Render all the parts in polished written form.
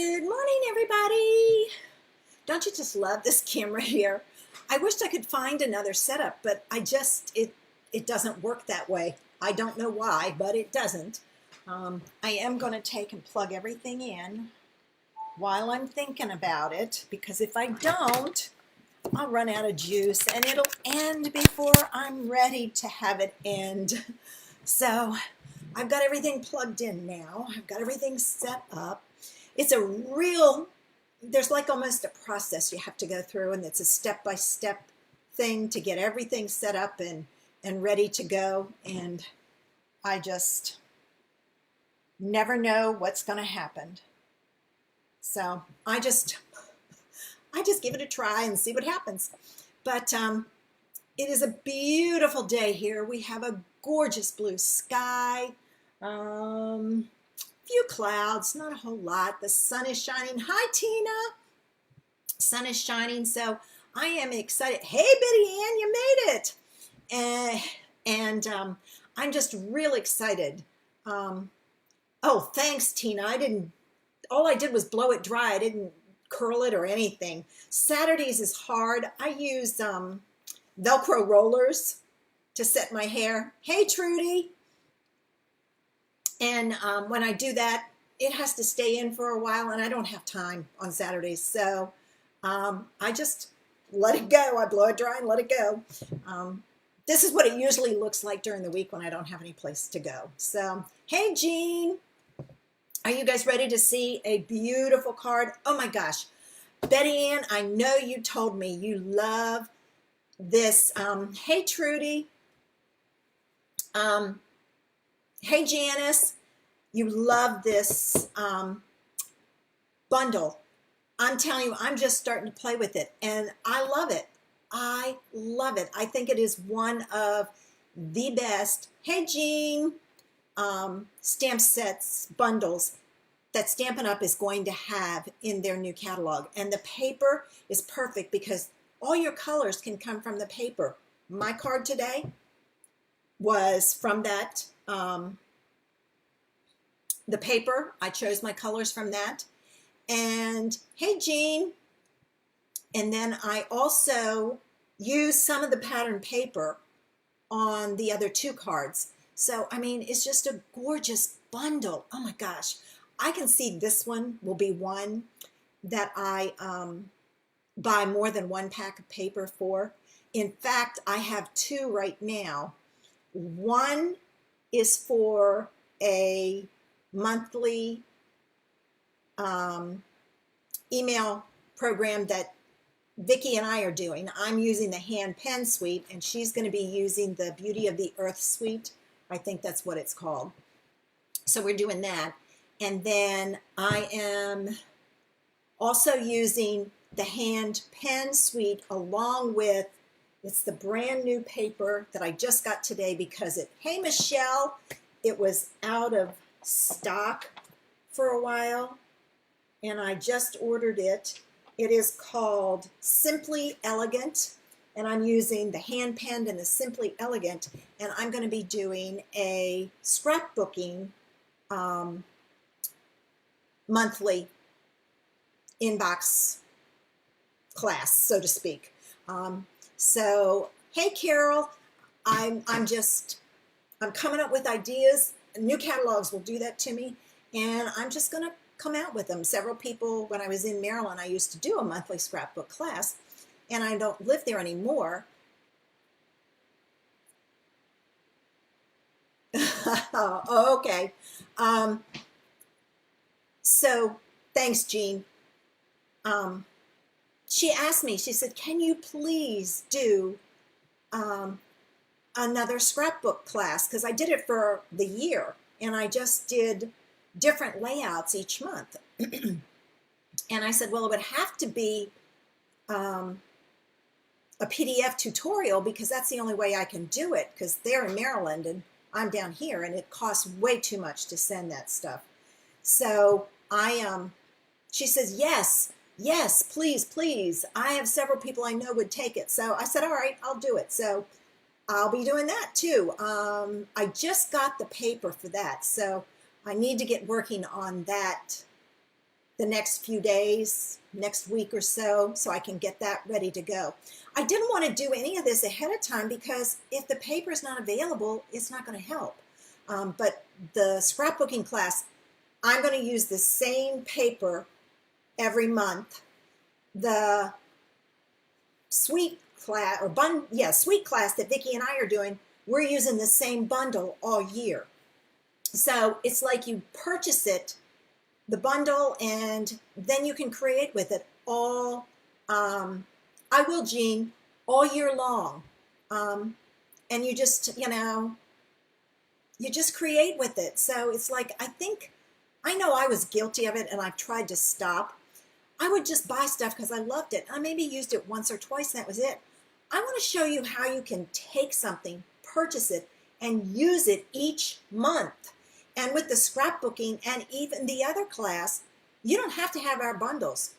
Good morning, everybody. Don't you just love this camera here? I wished I could find another setup, but it doesn't work that way. I don't know why, but it doesn't. I am going to take and plug everything in while I'm thinking about it, because if I don't, I'll run out of juice and it'll end before I'm ready to have it end. So I've got everything plugged in now. I've got everything set up. It's there's like almost a process you have to go through, and it's a step-by-step thing to get everything set up and ready to go. And I just never know what's going to happen. So I just give it a try and see what happens. But it is a beautiful day here. We have a gorgeous blue sky. Few clouds, not a whole lot. The sun is shining. Hi, Tina. Sun is shining, so I am excited. Hey, Betty Ann, you made it. And I'm just real excited. Oh, thanks, Tina. All I did was blow it dry. I didn't curl it or anything. Saturdays is hard. I use Velcro rollers to set my hair. Hey, Trudy. And when I do that, it has to stay in for a while, and I don't have time on Saturdays. So I just let it go. I blow it dry and let it go. This is what it usually looks like during the week when I don't have any place to go. So, hey, Jean. Are you guys ready to see a beautiful card? Oh, my gosh. Betty Ann, I know you told me you love this. Hey, Trudy. Hey, Janice, you love this bundle. I'm telling you, I'm just starting to play with it, and I love it. I love it. I think it is one of the best, hey, Jean, stamp sets, bundles that Stampin' Up! Is going to have in their new catalog. And the paper is perfect because all your colors can come from the paper. My card today was from that the paper. I chose my colors from that. And hey, Jean. And then I also used some of the pattern paper on the other two cards. So, I mean, it's just a gorgeous bundle. Oh my gosh. I can see this one will be one that I buy more than one pack of paper for. In fact, I have two right now. One is for a monthly email program that Vicki and I are doing. I'm using the hand pen suite, and she's going to be using the Beauty of the Earth suite. I think that's what it's called. So we're doing that. And then I am also using the hand pen suite along with, it's the brand new paper that I just got today because hey, Michelle, it was out of stock for a while, and I just ordered it. It is called Simply Elegant, and I'm using the hand penned and the Simply Elegant, and I'm going to be doing a scrapbooking monthly inbox class, so to speak. So, hey, Carol, I'm coming up with ideas. New catalogs will do that to me, and I'm just going to come out with them. Several people, when I was in Maryland, I used to do a monthly scrapbook class, and I don't live there anymore. Okay. So, thanks, Jean. She asked me, she said, can you please do another scrapbook class? Because I did it for the year, and I just did different layouts each month. And I said, well, it would have to be a PDF tutorial, because that's the only way I can do it, because they're in Maryland and I'm down here, and it costs way too much to send that stuff. So she says, yes, please, please. I have several people I know would take it. So I said, all right, I'll do it. So I'll be doing that too. I just got the paper for that, so I need to get working on that the next few days, next week or so I can get that ready to go. I didn't want to do any of this ahead of time because if the paper is not available, it's not going to help. But the scrapbooking class, I'm going to use the same paper every month. The sweet class sweet class that Vicki and I are doing, we're using the same bundle all year. So it's like you purchase it, the bundle, and then you can create with it all. I will, Jean, all year long. And you just, you just create with it. So it's like, I know I was guilty of it and I've tried to stop. I would just buy stuff because I loved it. I maybe used it once or twice and that was it. I want to show you how you can take something, purchase it, and use it each month. And with the scrapbooking and even the other class, you don't have to have our bundles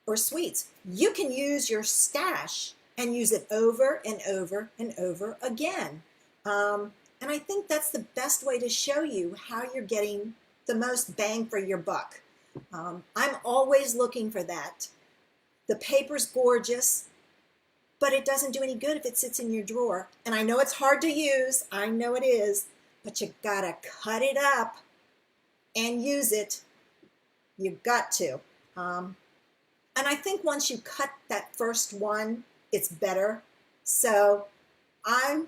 or suites. You can use your stash and use it over and over and over again. And I think that's the best way to show you how you're getting the most bang for your buck. I'm always looking for that. The paper's gorgeous, but it doesn't do any good if it sits in your drawer. And I know it's hard to use. I know it is. But you gotta cut it up and use it. You've got to. And I think once you cut that first one, it's better. So I'm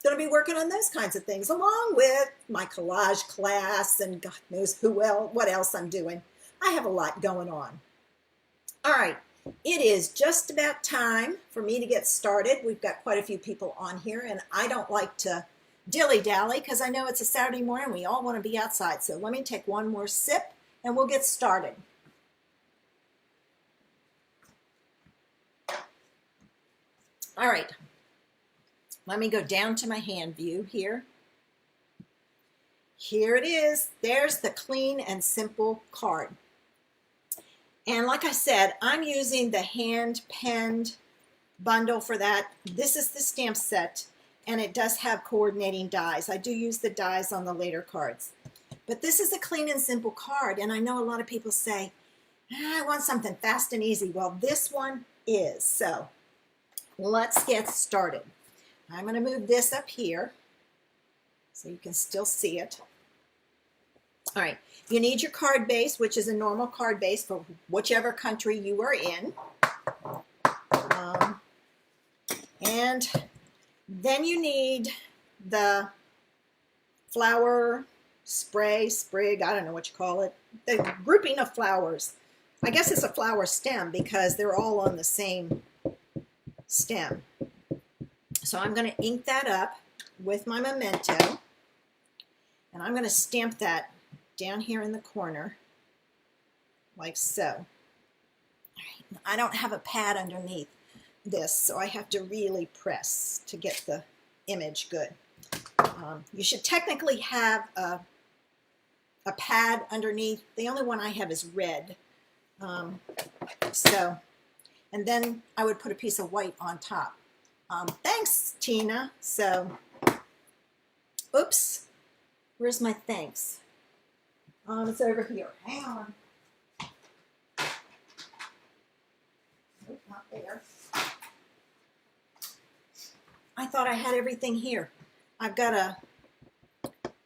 going to be working on those kinds of things along with my collage class and God knows what else I'm doing. I have a lot going on. All right, it is just about time for me to get started. We've got quite a few people on here and I don't like to dilly-dally because I know it's a Saturday morning. We all want to be outside. So let me take one more sip and we'll get started. All right, let me go down to my hand view here. Here it is. There's the clean and simple card. And like I said, I'm using the hand-penned bundle for that. This is the stamp set, and it does have coordinating dies. I do use the dies on the later cards. But this is a clean and simple card, and I know a lot of people say, I want something fast and easy. Well, this one is. So let's get started. I'm going to move this up here so you can still see it. All right, you need your card base, which is a normal card base for whichever country you are in. And then you need the flower sprig, I don't know what you call it, the grouping of flowers. I guess it's a flower stem because they're all on the same stem. So I'm going to ink that up with my Memento, and I'm going to stamp that down here in the corner, like so. All right. I don't have a pad underneath this, so I have to really press to get the image good. You should technically have a pad underneath. The only one I have is red. And then I would put a piece of white on top. Thanks, Tina. So, oops, where's my thanks? It's over here. Hang on. Nope, not there. I thought I had everything here. I've got a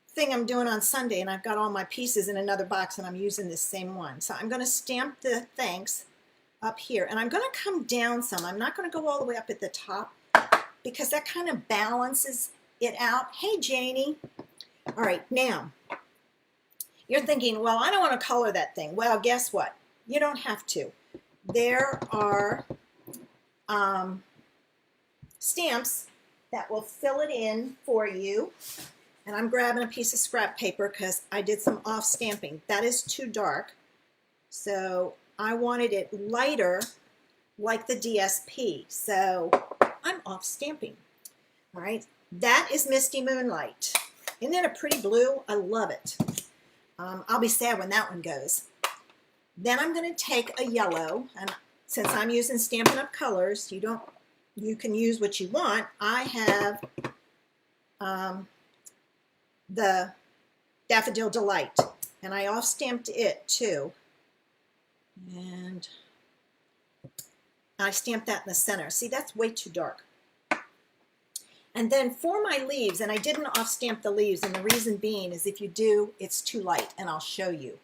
thing I'm doing on Sunday, and I've got all my pieces in another box, and I'm using this same one. So I'm going to stamp the thanks up here, and I'm going to come down some. I'm not going to go all the way up at the top because that kind of balances it out. Hey, Janie. All right, now, you're thinking, well, I don't want to color that thing. Well, guess what? You don't have to. There are stamps that will fill it in for you. And I'm grabbing a piece of scrap paper because I did some off stamping. That is too dark. So I wanted it lighter like the DSP. So I'm off stamping. All right. That is Misty Moonlight. Isn't that a pretty blue? I love it. I'll be sad when that one goes. Then I'm going to take a yellow, and since I'm using Stampin' Up! Colors, you can use what you want. I have the Daffodil Delight, and I off stamped it too. And I stamped that in the center. See, that's way too dark. And then for my leaves, and I didn't off-stamp the leaves, and the reason being is if you do, it's too light, and I'll show you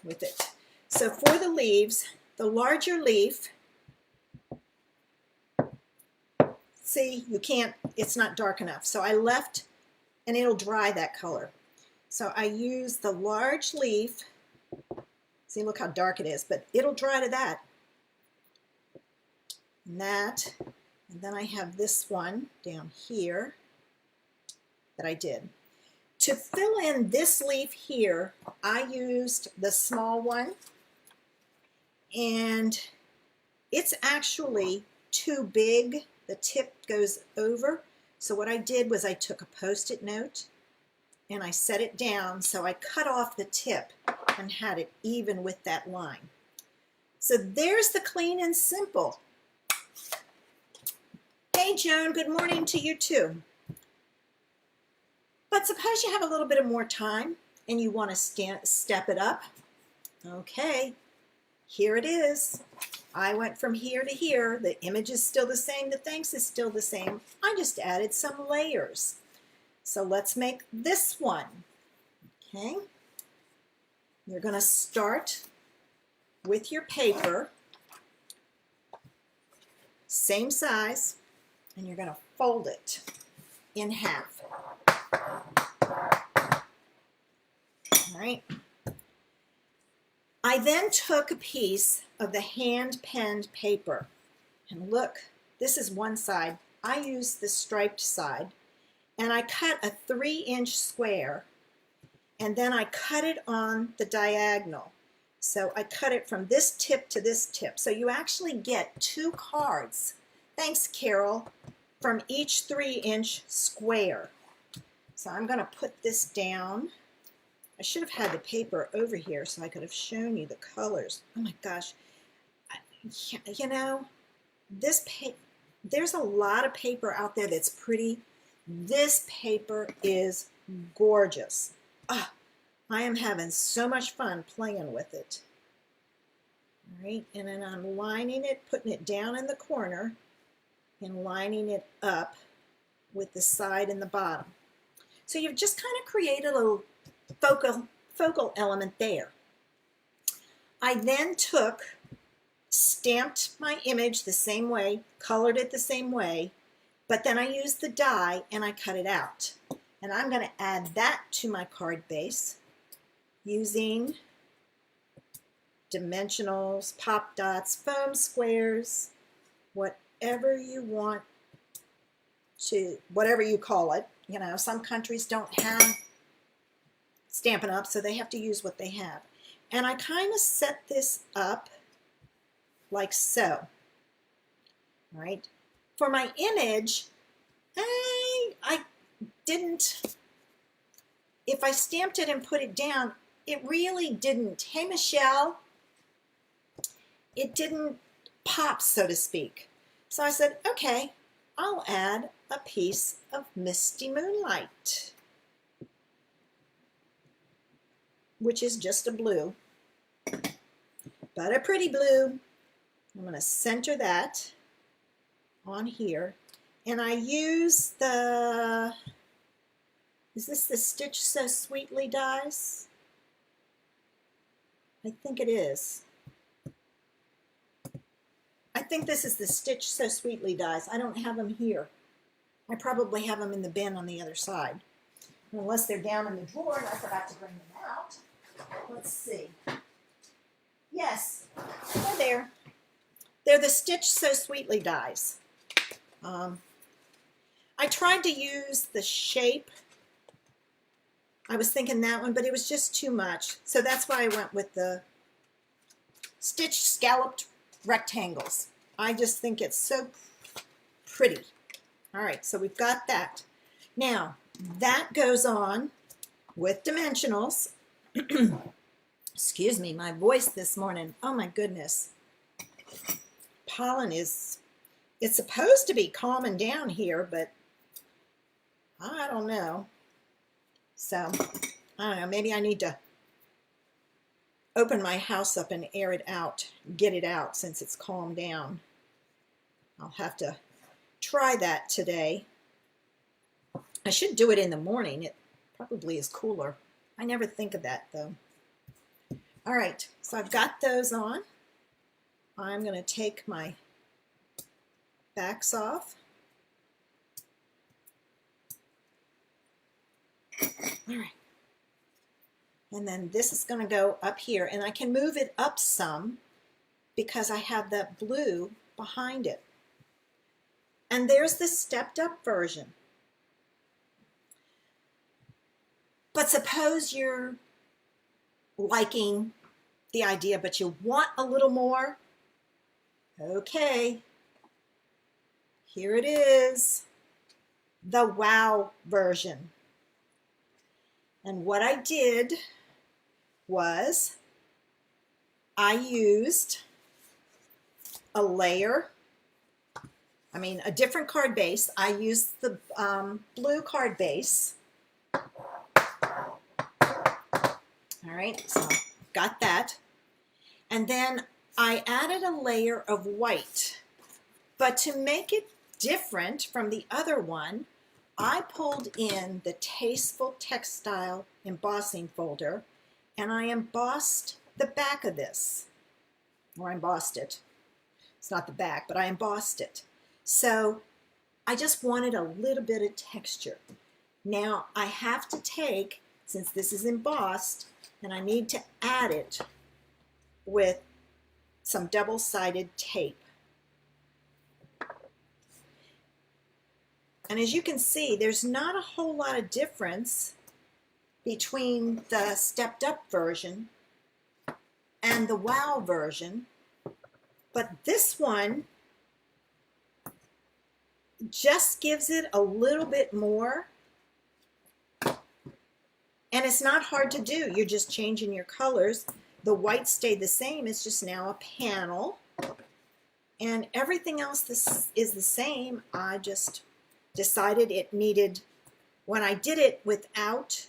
with it. So for the leaves, the larger leaf, see, you can't, it's not dark enough. So I left, and it'll dry that color. So I use the large leaf. See, look how dark it is, but it'll dry to that. And that, and then I have this one down here that I did. To fill in this leaf here, I used the small one, and it's actually too big. The tip goes over. So what I did was I took a Post-it note and I set it down, so I cut off the tip and had it even with that line. So there's the clean and simple. Hey Joan, good morning to you too. But suppose you have a little bit of more time and you want to step it up. Okay, here it is. I went from here to here. The image is still the same. The thanks is still the same. I just added some layers. So let's make this one. Okay. You're going to start with your paper, same size, and you're going to fold it in half. All right. I then took a piece of the hand-penned paper, and look, this is one side. I used the striped side, and I cut a 3-inch square, and then I cut it on the diagonal. So I cut it from this tip to this tip. So you actually get 2 cards, thanks Carol, from each 3-inch square. So I'm going to put this down. I should have had the paper over here so I could have shown you the colors. Oh my gosh. You know, there's a lot of paper out there that's pretty. This paper is gorgeous. Ah, I am having so much fun playing with it. All right, and then I'm lining it, putting it down in the corner, and lining it up with the side and the bottom. So you've just kind of created a little focal element there. I then stamped my image the same way, colored it the same way, but then I used the die and I cut it out. And I'm going to add that to my card base using dimensionals, pop dots, foam squares, whatever you want to, whatever you call it. You know, some countries don't have Stampin' Up, so they have to use what they have. And I kind of set this up like so. All right. For my image, I didn't, if I stamped it and put it down, it really didn't, hey Michelle, it didn't pop, so to speak. So I said, okay, I'll add a piece of Misty Moonlight, which is just a blue, but a pretty blue. I'm going to center that on here, and I use the, is this the Stitch So Sweetly dies? I think it is. I think this is the Stitch So Sweetly dies. I don't have them here. I probably have them in the bin on the other side. Unless they're down in the drawer and I forgot to bring them out. Let's see. Yes, they're there. They're the Stitch So Sweetly dies. I tried to use the shape. I was thinking that one, but it was just too much. So that's why I went with the Stitch Scalloped Rectangles. I just think it's so pretty. All right, so we've got that. Now, that goes on with dimensionals. Excuse me, my voice this morning. Oh my goodness. Pollen is, it's supposed to be calming down here, but I don't know. So, I don't know, maybe I need to open my house up and air it out, get it out since it's calmed down. I'll have to try that today. I should do it in the morning. It probably is cooler. I never think of that though. All right, so I've got those on. I'm going to take my backs off. All right. And then this is going to go up here, and I can move it up some because I have that blue behind it. And there's the stepped up version. But suppose you're liking the idea, but you want a little more. Okay, here it is, the wow version. And what I did was I used a layer, a different card base. I used the blue card base. All right, so got that. And then I added a layer of white. But to make it different from the other one, I pulled in the Tasteful Textile embossing folder, and I embossed the back of this. Or I embossed it. It's not the back, but I embossed it. So I just wanted a little bit of texture. Now I have to take, since this is embossed, and I need to add it with some double-sided tape. And as you can see, there's not a whole lot of difference between the stepped up version and the wow version, but this one just gives it a little bit more. And it's not hard to do. You're just changing your colors. The white stayed the same. It's just now a panel. And everything else is the same. I just decided it needed, when I did it without,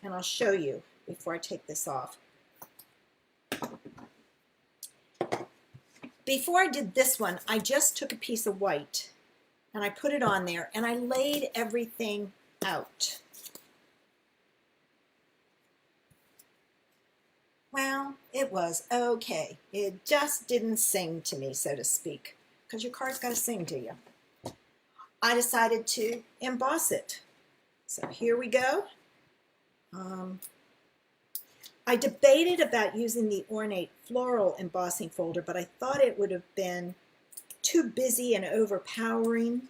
and I'll show you before I take this off. Before I did this one, I just took a piece of white and I put it on there and I laid everything out. Well, it was okay. It just didn't sing to me, so to speak, because your card's got to sing to you. I decided to emboss it. So here we go. I debated about using the Ornate Floral embossing folder, but I thought it would have been too busy and overpowering.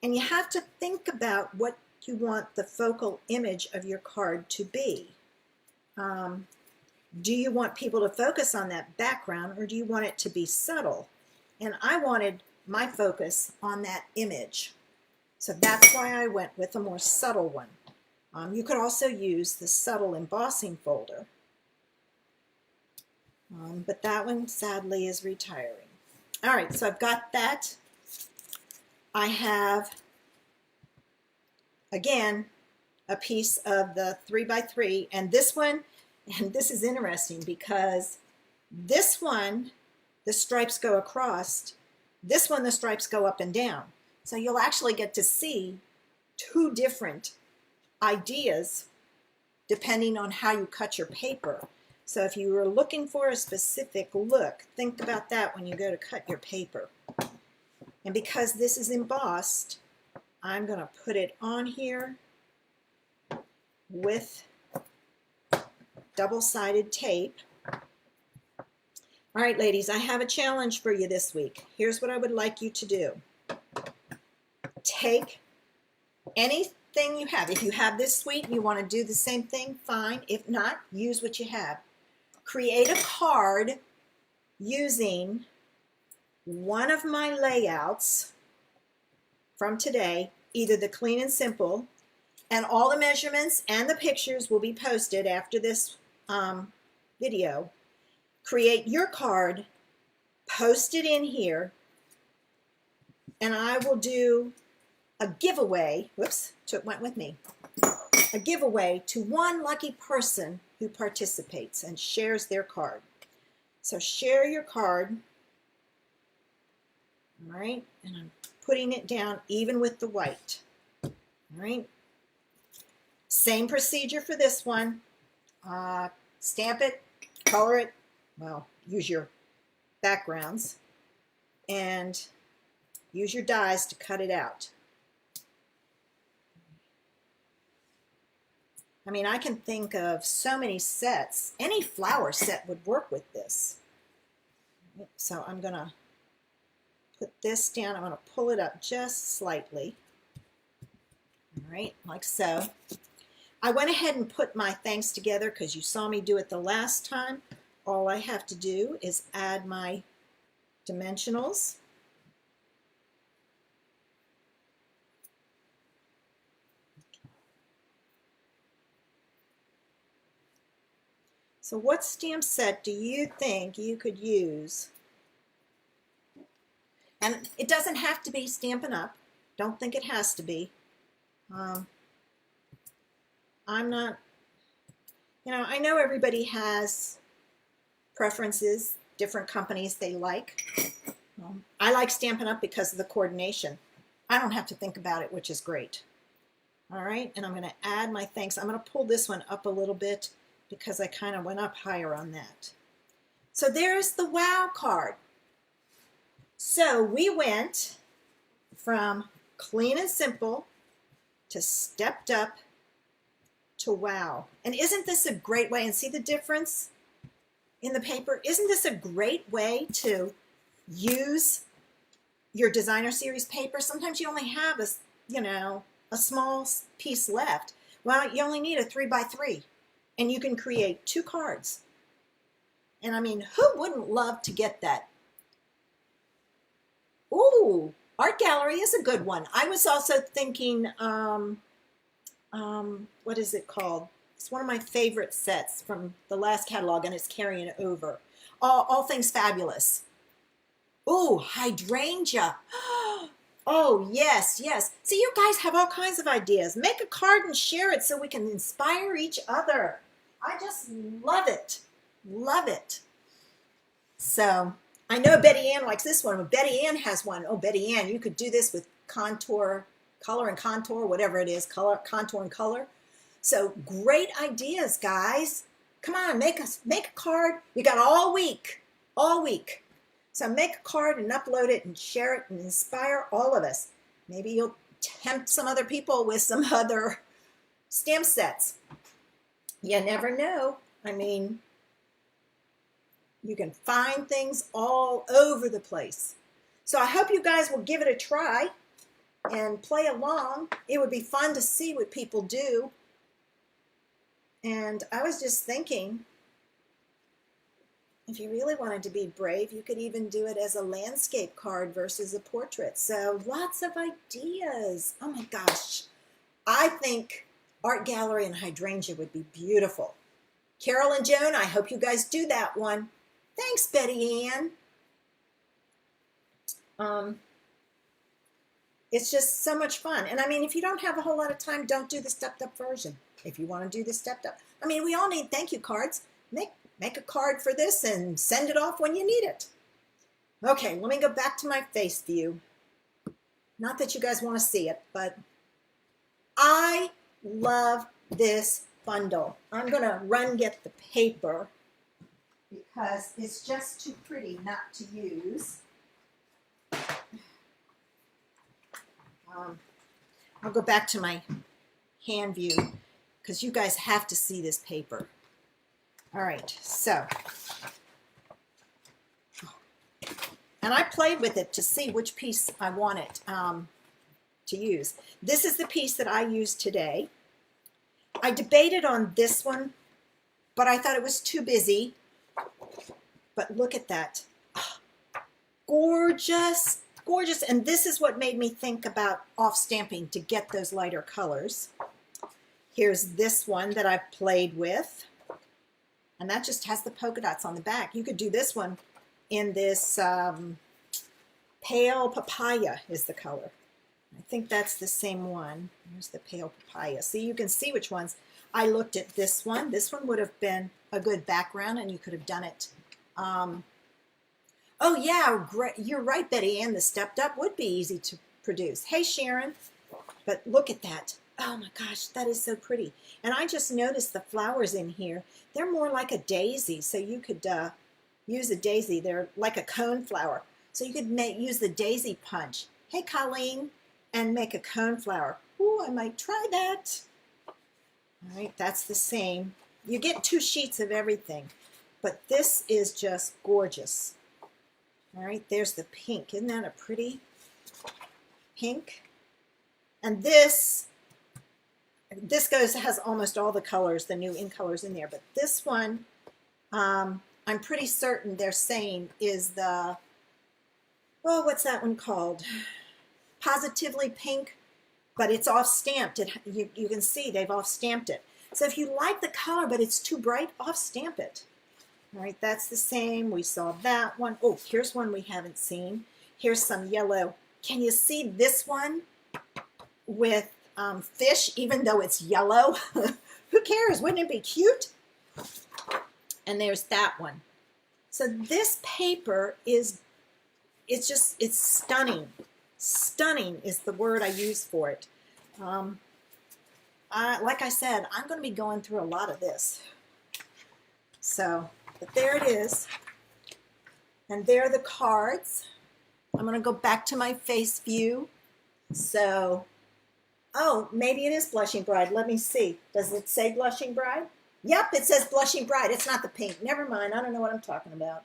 And you have to think about what you want the focal image of your card to be. Do you want people to focus on that background, or do you want it to be subtle? And I wanted my focus on that image. So that's why I went with a more subtle one. You could also use the subtle embossing folder. But that one sadly is retiring. All right, so I've got that. I have, again, a piece of the 3x3, and this one, and this is interesting because this one, the stripes go across. This one, the stripes go up and down. So you'll actually get to see two different ideas depending on how you cut your paper. So if you were looking for a specific look, think about that when you go to cut your paper. And because this is embossed, I'm going to put it on here with double-sided tape. All right, ladies, I have a challenge for you this week. Here's what I would like you to do. Take anything you have. If you have this suite and you want to do the same thing, fine. If not, use what you have. Create a card using one of my layouts from today, either the Clean and Simple, and all the measurements and the pictures will be posted after this video. Create your card, post it in here, and I will do a giveaway. Whoops, went with me. A giveaway to one lucky person who participates and shares their card. So share your card. All right, and I'm putting it down even with the white. All right, same procedure for this one. Stamp it, color it, well, use your backgrounds, and use your dies to cut it out. I mean, I can think of so many sets. Any flower set would work with this. So I'm going to put this down. I'm going to pull it up just slightly. All right, like so. I went ahead and put my thanks together because you saw me do it the last time. All I have to do is add my dimensionals. So what stamp set do you think you could use? And it doesn't have to be Stampin' Up. Don't think it has to be. I'm not, I know everybody has preferences, different companies they like. I like Stampin' Up because of the coordination. I don't have to think about it, which is great. All right, and I'm going to add my thanks. I'm going to pull this one up a little bit because I kind of went up higher on that. So there's the wow card. So we went from clean and simple to stepped up to wow. And isn't this a great way, and see the difference in the paper? Isn't this a great way to use your designer series paper? Sometimes you only have a small piece left. Well, you only need a 3x3 and you can create 2 cards. And I mean, who wouldn't love to get that? Ooh, Art Gallery is a good one. I was also thinking, what is it called? It's one of my favorite sets from the last catalog, and it's carrying it over. All Things Fabulous. Ooh, Hydrangea. Oh, yes, yes. See, you guys have all kinds of ideas. Make a card and share it so we can inspire each other. I just love it. Love it. So I know Betty Ann likes this one. But Betty Ann has one. Oh, Betty Ann, you could do this with contour, color and contour, whatever it is, color, contour and color. So great ideas, guys. Come on, make a card. You got all week, all week. So make a card and upload it and share it and inspire all of us. Maybe you'll tempt some other people with some other stamp sets. You never know. I mean, you can find things all over the place. So I hope you guys will give it a try and play along. It would be fun to see what people do. And I was just thinking, if you really wanted to be brave, you could even do it as a landscape card versus a portrait. So lots of ideas. Oh my gosh. I think Art Gallery and Hydrangea would be beautiful. Carol and Joan, I hope you guys do that one. Thanks, Betty Ann. It's just so much fun. And I mean, if you don't have a whole lot of time, don't do the stepped up version. If you want to do the stepped up. I mean, we all need thank you cards. Make a card for this and send it off when you need it. Okay, let me go back to my face view. Not that you guys want to see it, but I love this bundle. I'm going to run get the paper because it's just too pretty not to use. I'll go back to my hand view because you guys have to see this paper. All right, so, and I played with it to see which piece I wanted to use. This is the piece that I used today. I debated on this one, but I thought it was too busy. But look at that. Oh, gorgeous, gorgeous. And this is what made me think about off stamping to get those lighter colors. Here's this one that I've played with. And that just has the polka dots on the back. You could do this one in this pale papaya is the color. I think that's the same one. Here's the pale papaya. See, you can see which ones. I looked at this one. This one would have been a good background, and you could have done it. Oh yeah, great. You're right, Betty Ann. The stepped up would be easy to produce. Hey, Sharon. But look at that. Oh my gosh, that is so pretty. And I just noticed the flowers in here. They're more like a daisy, so you could use a daisy. They're like a cone flower. So you could use the daisy punch. Hey, Colleen, and make a cone flower. Ooh, I might try that. All right, that's the same. You get 2 sheets of everything, but this is just gorgeous. All right, there's the pink. Isn't that a pretty pink? And this has almost all the colors, the new ink colors in there. But this one, I'm pretty certain they're saying is the, well, what's that one called? Positively Pink, but it's off stamped. You can see they've off stamped it. So if you like the color, but it's too bright, off stamp it. All right, that's the same. We saw that one. Oh, here's one we haven't seen. Here's some yellow. Can you see this one with fish, even though it's yellow? Who cares? Wouldn't it be cute? And there's that one. So this paper is, it's stunning. Stunning is the word I use for it. Like I said, I'm going to be going through a lot of this. So, but there it is. And there are the cards. I'm going to go back to my face view. So, oh, maybe it is Blushing Bride. Let me see. Does it say Blushing Bride? Yep, it says Blushing Bride. It's not the pink. Never mind. I don't know what I'm talking about.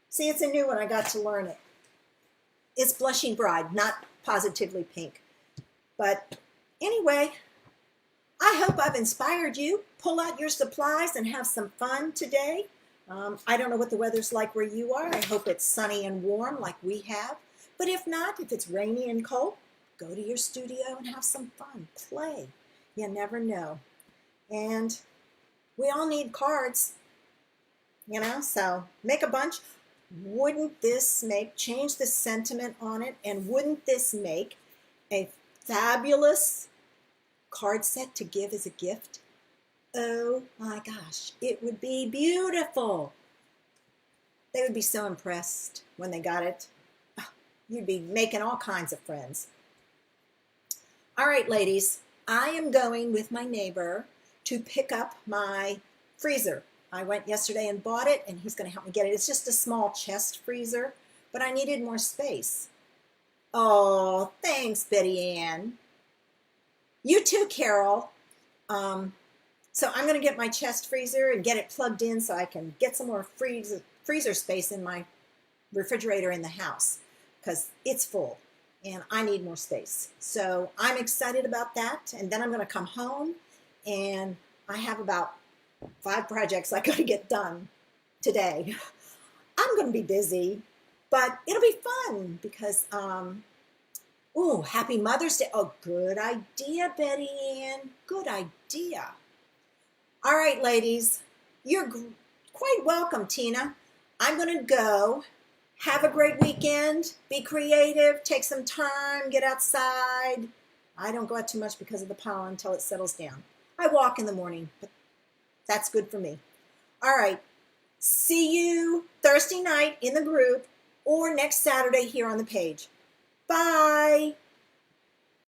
See, it's a new one. I got to learn it. It's Blushing Bride, not Positively Pink. But anyway, I hope I've inspired you. Pull out your supplies and have some fun today. I don't know what the weather's like where you are. I hope it's sunny and warm like we have. But if not, if it's rainy and cold, go to your studio and have some fun. Play. You never know. And we all need cards, you know, so make a bunch. Wouldn't this change the sentiment on it, and wouldn't this make a fabulous card set to give as a gift? Oh my gosh, it would be beautiful. They would be so impressed when they got it. Oh, you'd be making all kinds of friends. All right, ladies, I am going with my neighbor to pick up my freezer. I went yesterday and bought it, and he's going to help me get it. It's just a small chest freezer, but I needed more space. Oh, thanks, Betty Ann. You too, Carol. So I'm going to get my chest freezer and get it plugged in so I can get some more freezer space in my refrigerator in the house, because it's full and I need more space. So I'm excited about that. And then I'm going to come home, and I have about 5 projects I got to get done today. I'm going to be busy, but it'll be fun because, oh, happy Mother's Day. Oh, good idea, Betty Ann. Good idea. All right, ladies, you're quite welcome, Tina. I'm going to go. Have a great weekend. Be creative. Take some time. Get outside. I don't go out too much because of the pollen until it settles down. I walk in the morning, but that's good for me. All right. See you Thursday night in the group or next Saturday here on the page. Bye.